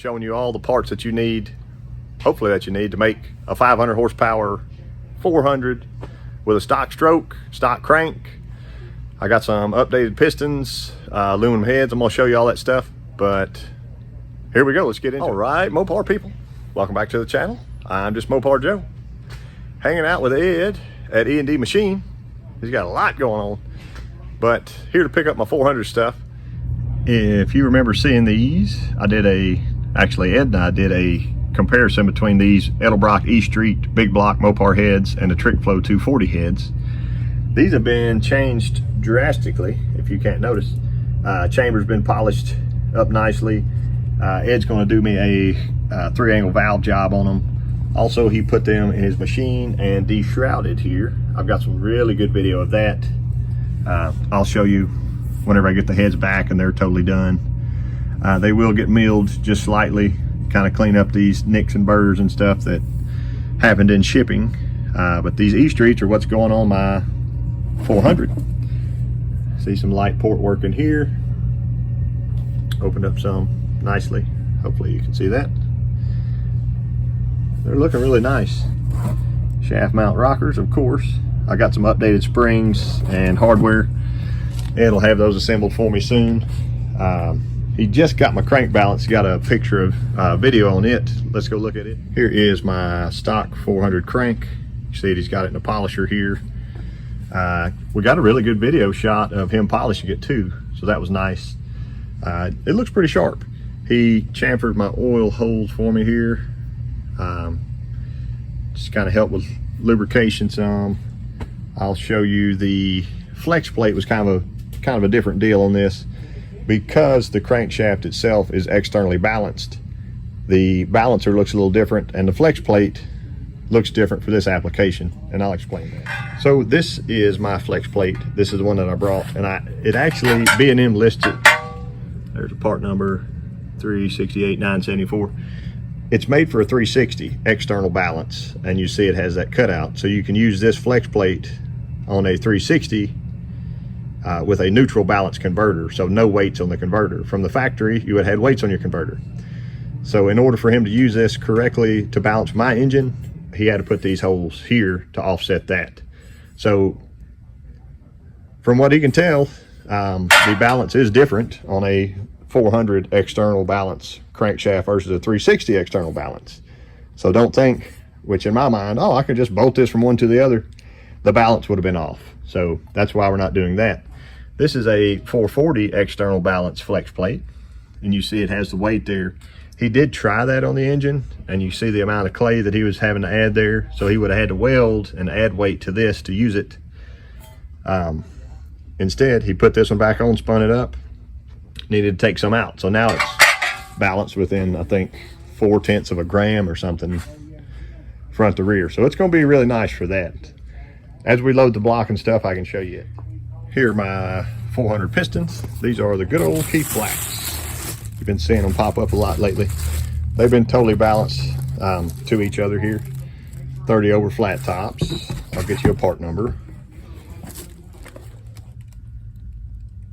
showing you all the parts that you need, hopefully that you need to make a 500 horsepower 400 with a stock stroke, stock crank. I got some updated pistons, aluminum heads. I'm gonna show you all that stuff, but here we go, let's get into it. All right, Mopar people, welcome back to the channel. I'm just Mopar Joe, hanging out with Ed at E&D Machine. He's got a lot going on, but here to pick up my 400 stuff. If you remember seeing these, actually Ed and I did a comparison between these Edelbrock E Street Big Block Mopar heads and the Trick Flow 240 heads. These have been changed drastically, if you can't notice. Chamber's been polished up nicely. Ed's gonna do me a 3-angle valve job on them. Also, he put them in his machine and de-shrouded here. I've got some really good video of that. I'll show you whenever I get the heads back and they're totally done. They will get milled just slightly, kind of clean up these nicks and burrs and stuff that happened in shipping. But these E Streets are what's going on my 400. See some light port work in here. Opened up some nicely. Hopefully you can see that. They're looking really nice. Shaft mount rockers, of course. I got some updated springs and hardware. Ed will have those assembled for me soon. He just got my crank balance, got a picture of video on it. Let's go look at it. Here is my stock 400 crank. You see he's got it in a polisher here. We got a really good video shot of him polishing it too, so that was nice. It looks pretty sharp. He chamfered my oil holes for me here. Just kind of help with lubrication some. I'll show you the flex plate was kind of a different deal on this because the crankshaft itself is externally balanced. The balancer looks a little different and the flex plate looks different for this application, and I'll explain that. So this is my flex plate. This is the one that I brought, and it actually, B&M listed, there's a part number 368974. It's made for a 360 external balance, and you see it has that cutout, so you can use this flex plate on a 360 with a neutral balance converter, so no weights on the converter. From the factory, you would have had weights on your converter. So in order for him to use this correctly to balance my engine, he had to put these holes here to offset that. So from what he can tell, the balance is different on a 400 external balance crankshaft versus a 360 external balance. So don't think, which in my mind, oh, I could just bolt this from one to the other. The balance would have been off. So that's why we're not doing that. This is a 440 external balance flex plate, and you see it has the weight there. He did try that on the engine, and you see the amount of clay that he was having to add there. So he would have had to weld and add weight to this to use it. Instead, he put this one back on, spun it up, needed to take some out. So now it's balanced within, I think, 0.4 of a gram or something, front to rear. So it's gonna be really nice for that. As we load the block and stuff, I can show you it. Here are my 400 pistons. These are the good old Keith Blacks. You've been seeing them pop up a lot lately. They've been totally balanced to each other here. 30 over flat tops. I'll get you a part number.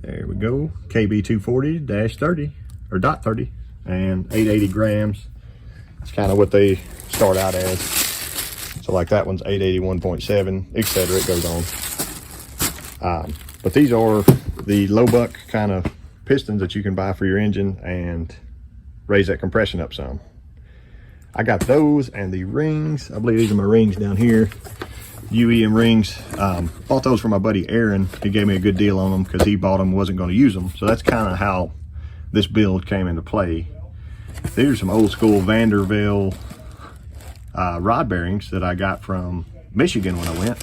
There we go. KB 240-30 or .30 and 880 grams. It's kind of what they start out as. So like that one's 881.7, etc. It goes on. But these are the low buck kind of pistons that you can buy for your engine and raise that compression up some. I got those and the rings. I believe these are my rings down here. UEM rings. Bought those for my buddy Aaron. He gave me a good deal on them because he bought them, wasn't going to use them. So that's kind of how this build came into play. These are some old school Vanderbilt rod bearings that I got from Michigan when I went.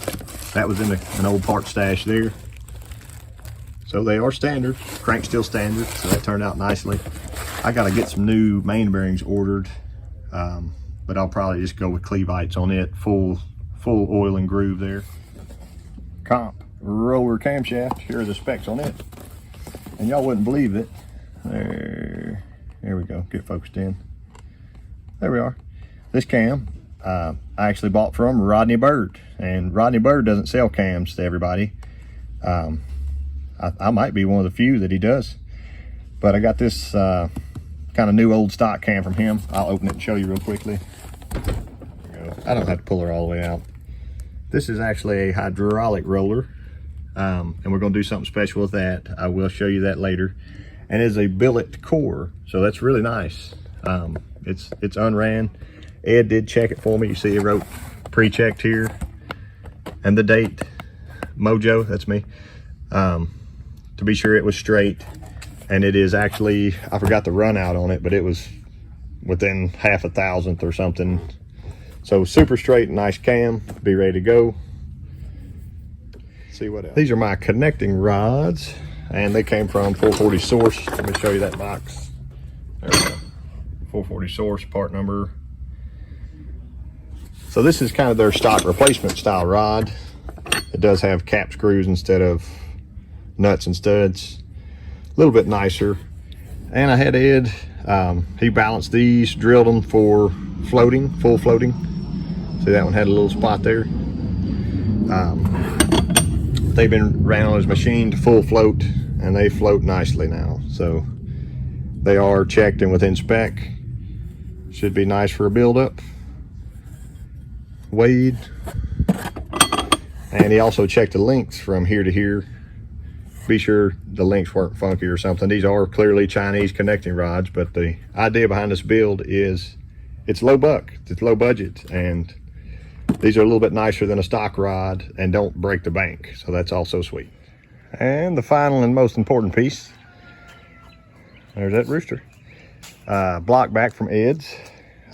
That was in an old part stash there. So they are standard, crank steel standard, so that turned out nicely. I gotta get some new main bearings ordered, but I'll probably just go with Clevites on it, full oil and groove there. Comp roller camshaft, here are the specs on it. And y'all wouldn't believe it. There we go, get focused in. There we are. This cam, I actually bought from Rodney Bird, and Rodney Bird doesn't sell cams to everybody. I might be one of the few that he does, but I got this kind of new old stock cam from him. I'll open it and show you real quickly. There we go. I don't have to pull her all the way out. This is actually a hydraulic roller, and we're going to do something special with that. I will show you that later. And it's a billet core, so that's really nice. It's unran. Ed did check it for me. You see he wrote pre-checked here, and the date, Mojo, that's me, to be sure it was straight. And it is actually, I forgot the run out on it, but it was within half a thousandth or something. So super straight, nice cam, be ready to go. See what else. These are my connecting rods, and they came from 440 Source. Let me show you that box. There we go. 440 Source, part number. So this is kind of their stock replacement style rod. It does have cap screws instead of nuts and studs. A little bit nicer. And I had Ed, he balanced these, drilled them for floating, full floating. See, that one had a little spot there. They've been ran on his machine to full float, and they float nicely now. So they are checked and within spec. Should be nice for a build-up. Weighed. And he also checked the lengths from here to here. Be sure the links weren't funky or something. These are clearly Chinese connecting rods, but the idea behind this build is it's low buck, it's low budget, and these are a little bit nicer than a stock rod and don't break the bank, so that's also sweet. And the final and most important piece, there's that rooster. Block back from Ed's.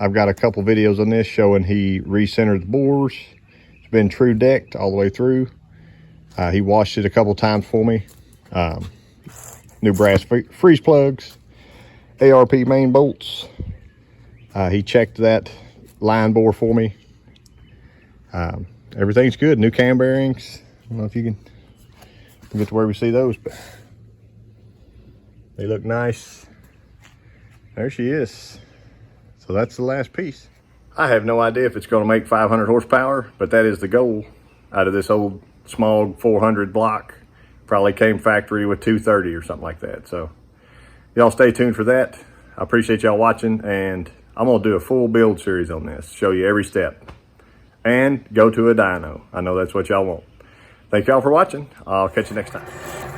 I've got a couple videos on this showing he recentered the bores. It's been true decked all the way through. He washed it a couple times for me. New brass freeze plugs, ARP main bolts. He checked that line bore for me. Everything's good. New cam bearings. I don't know if you can get to where we see those, but they look nice. There she is. So that's the last piece. I have no idea if it's going to make 500 horsepower, but that is the goal out of this old small 400 block. Probably came factory with 230 or something like that. So y'all stay tuned for that. I appreciate y'all watching, and I'm gonna do a full build series on this, show you every step, and go to a dyno. I know that's what y'all want. Thank y'all for watching. I'll catch you next time.